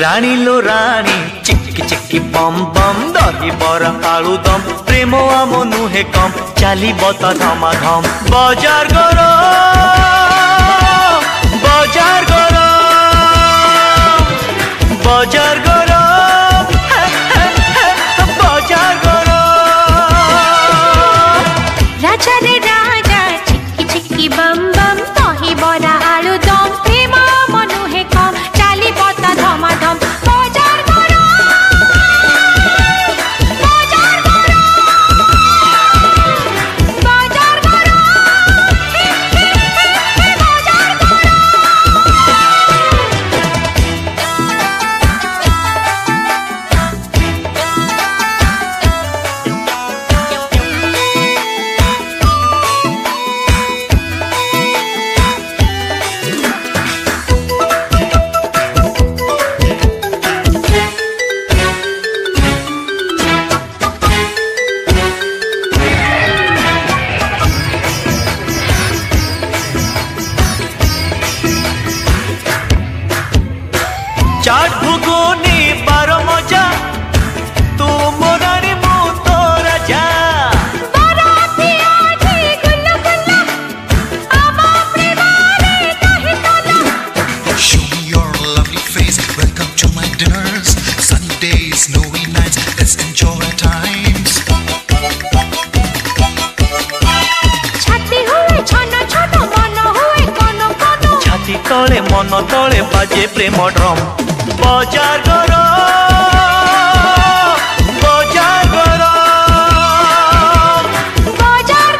रानी लो रानी चिक्की चिक्की बम बम दही बरा आलू दम प्रेम आम नुहे कम चाली बता धमा धम बाजार गरम बाजार गरम बाजार गरम बाजार गरम राजा रे राजा चिक्की चिक्की बम बम दही बरा आलू दम प्रेम आम नुहे कम चाली बता धमा धम बाजार गरम बाजार गरम बाजार गरम बाजार गरम। चाट भुगुनी बार मजा तू मोरानी मु तो राजा बाराती आजी गुल्ला गुल्ला आमा प्रेमारे नहीं तोला। Show me your lovely face. Welcome to my dinners. Sunny days, snowy nights. Let's enjoy our times. छाती हुए छन छन मन हुए कन कन छाती तले मन तले बाजे प्रेम ड्रम बाजार गरम